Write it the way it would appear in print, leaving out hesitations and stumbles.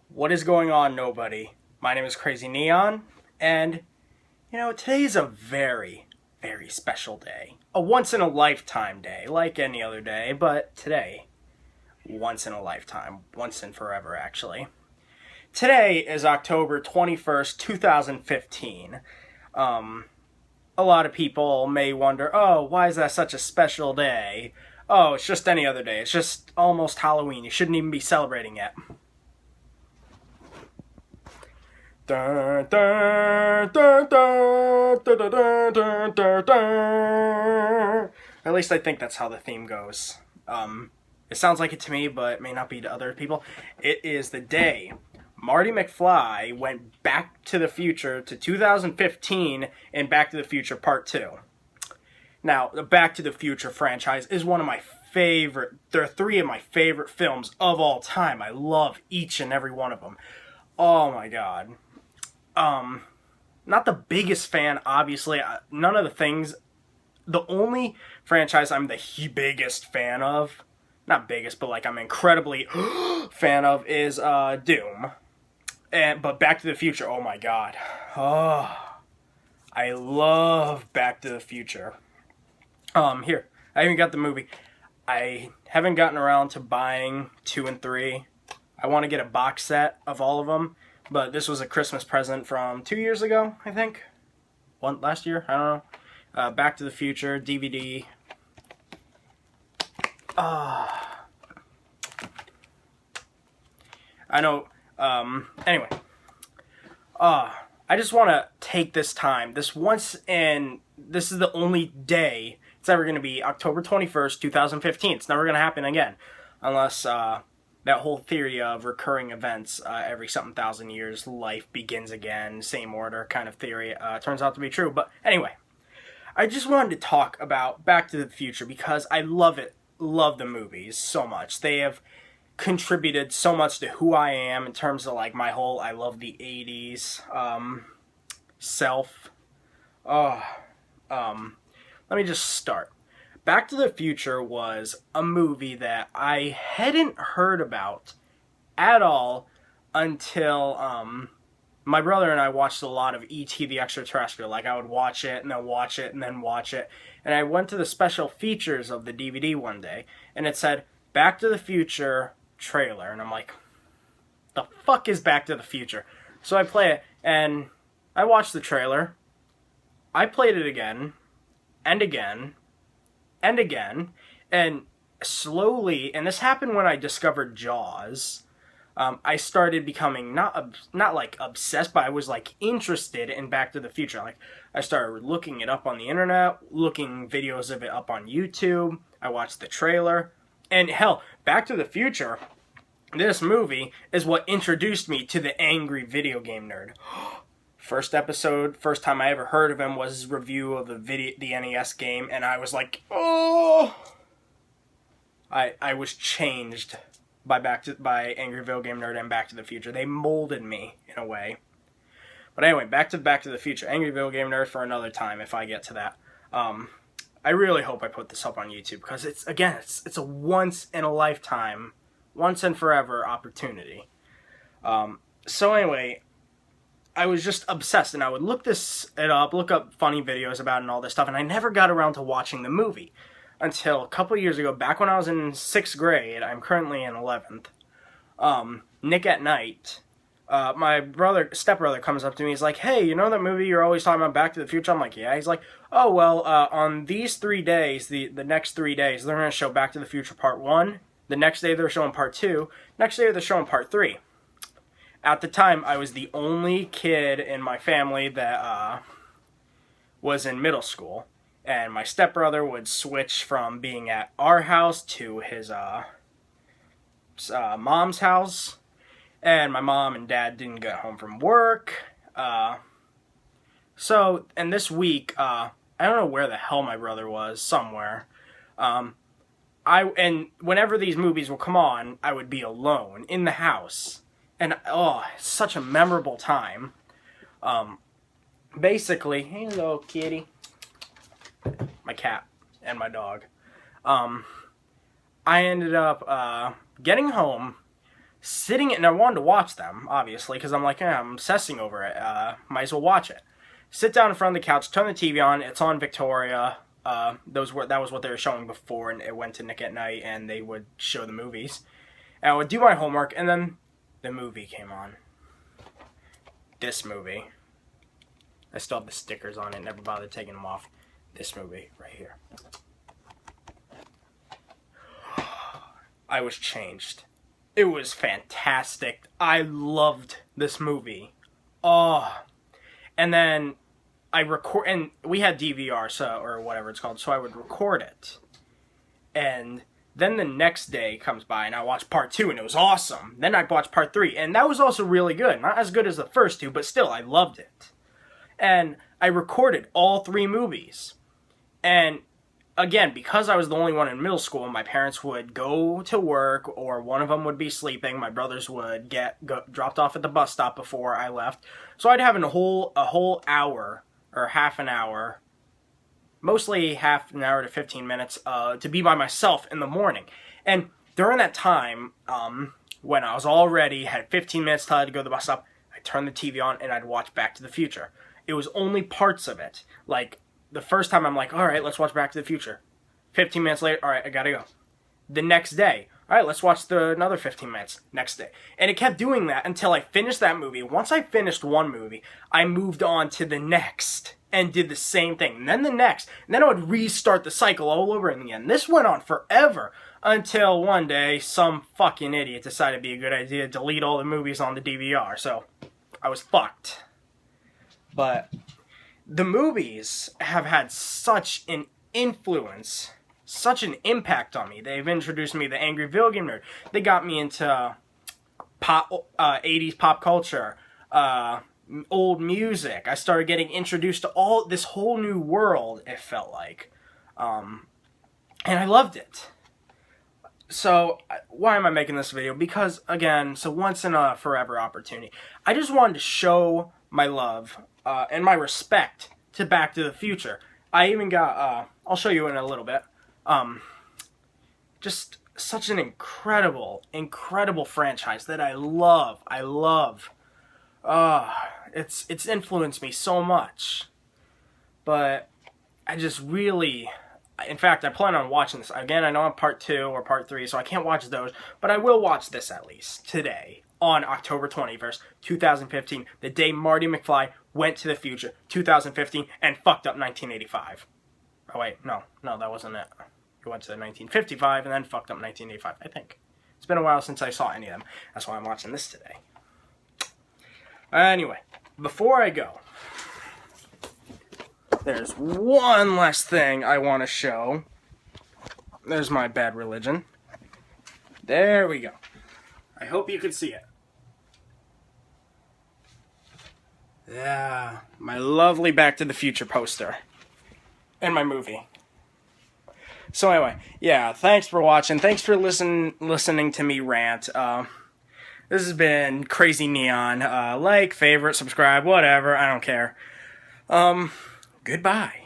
What is going on, nobody? My name is Crazy Neon, and, today is a very, very special day. A once-in-a-lifetime day, like any other day, but today, once in a lifetime. Once and forever, actually. Today is October 21st, 2015. A lot of people may wonder, oh, why is that such a special day? Oh, it's just any other day. It's just almost Halloween. You shouldn't even be celebrating it. Dun, dun, dun, dun, dun, dun, dun, dun, dun. At least I think that's how the theme goes. It sounds like it to me, but it may not be to other people. It is the day Marty McFly went back to the future to 2015 in Back to the Future Part 2. Now, the Back to the Future franchise is one of my favorite, there are three of my favorite films of all time. I love each and every one of them. Oh my god. Not the biggest fan, obviously. None of the things, the only franchise I'm the biggest fan of, not biggest, but like I'm incredibly fan of, is Doom. But Back to the Future, oh my god. Oh, I love Back to the Future. Here, I even got the movie. I haven't gotten around to buying 2 and 3. I want to get a box set of all of them, but this was a Christmas present from 2 years ago, I think. Last year? I don't know. Back to the Future, DVD. I know. Anyway. I just want to take this time. This is the only day it's ever going to be October 21st, 2015. It's never going to happen again. Unless, that whole theory of recurring events, every something thousand years, life begins again, same order kind of theory, turns out to be true. But anyway, I just wanted to talk about Back to the Future because I love it. Love the movies so much. They have contributed so much to who I am in terms of like my whole I love the 80s self. Let me just start. Back to the Future was a movie that I hadn't heard about at all until my brother and I watched a lot of E.T. the Extraterrestrial. Like, I would watch it and then watch it and then watch it. And I went to the special features of the DVD one day, and it said, Back to the Future trailer. And I'm like, the fuck is Back to the Future? So I play it, and I watched the trailer. I played it again, and again, and again, and slowly, and this happened when I discovered Jaws, I started becoming not like obsessed, but I was like interested in Back to the Future. Like, I started looking it up on the internet, looking videos of it up on YouTube. I watched the trailer, and hell, Back to the Future, this movie is what introduced me to the angry video game nerd. First episode, first time I ever heard of him was his review of the NES game, and I was like, oh! I was changed by Angry Video Game Nerd and Back to the Future. They molded me in a way. But anyway, back to the Future. Angry Video Game Nerd for another time if I get to that. I really hope I put this up on YouTube because it's a once in a lifetime, once and forever opportunity. So anyway, I was just obsessed, and I would look up funny videos about it and all this stuff, and I never got around to watching the movie until a couple years ago, back when I was in 6th grade. I'm currently in 11th. Nick at night, my stepbrother comes up to me, he's like, hey, you know that movie you're always talking about, Back to the Future? I'm like, yeah. He's like, oh, well, on these 3 days, the next 3 days, they're going to show Back to the Future Part 1, the next day they're showing Part 2, next day they're showing Part 3. At the time, I was the only kid in my family that was in middle school, and my stepbrother would switch from being at our house to his mom's house, and my mom and dad didn't get home from work. And this week, I don't know where the hell my brother was, somewhere. And whenever these movies would come on, I would be alone in the house. And, it's such a memorable time. Basically, hello, kitty. My cat and my dog. I ended up getting home, sitting, and I wanted to watch them, obviously, because I'm like, I'm obsessing over it. Might as well watch it. Sit down in front of the couch, turn the TV on. It's on Victoria. That was what they were showing before, and it went to Nick at Night, and they would show the movies. And I would do my homework, and then the movie came on. This movie. I still have the stickers on it, never bothered taking them off. This movie, right here. I was changed. It was fantastic. I loved this movie. Oh. And then I record, and we had DVR, or whatever it's called, so I would record it. And then the next day comes by, and I watched part 2, and it was awesome. Then I'd watch part 3, and that was also really good. Not as good as the first 2, but still, I loved it. And I recorded all 3 movies. And again, because I was the only one in middle school, my parents would go to work, or one of them would be sleeping. My brothers would get dropped off at the bus stop before I left. So I'd have a whole hour, or half an hour, mostly half an hour to 15 minutes, to be by myself in the morning. And during that time, when I was all ready, had 15 minutes till I had to go to the bus stop, I'd turn the TV on and I'd watch Back to the Future. It was only parts of it. Like, the first time I'm like, all right, let's watch Back to the Future. 15 minutes later, all right, I gotta go. The next day, all right, let's watch another 15 minutes. Next day. And it kept doing that until I finished that movie. Once I finished one movie, I moved on to the next and did the same thing. And then the next. And then I would restart the cycle all over again. This went on forever until one day some fucking idiot decided it'd be a good idea to delete all the movies on the DVR. So I was fucked. But the movies have had such an influence, such an impact on me. They've introduced me to the Angry Video Game Nerd. They got me into 80s pop culture, old music. I started getting introduced to all this whole new world, it felt like. And I loved it. So, why am I making this video? Because, again, once in a forever opportunity. I just wanted to show my love and my respect to Back to the Future. I even got, I'll show you in a little bit, just such an incredible franchise that I love. It's influenced me so much. But I just really, in fact, I plan on watching this. Again, I know I'm part 2 or part 3, so I can't watch those, but I will watch this at least today on October 21st, 2015, the day Marty McFly went to the future, 2015, and fucked up 1985. Oh wait, no, that wasn't it. He went to 1955 and then fucked up 1985, I think. It's been a while since I saw any of them. That's why I'm watching this today. Anyway, before I go, there's one last thing I want to show. There's my Bad Religion. There we go. I hope you can see it. Yeah, my lovely Back to the Future poster. And my movie. So anyway, yeah, thanks for watching. Thanks for listening to me rant. This has been Crazy Neon. Like, favorite, subscribe, whatever. I don't care. Goodbye.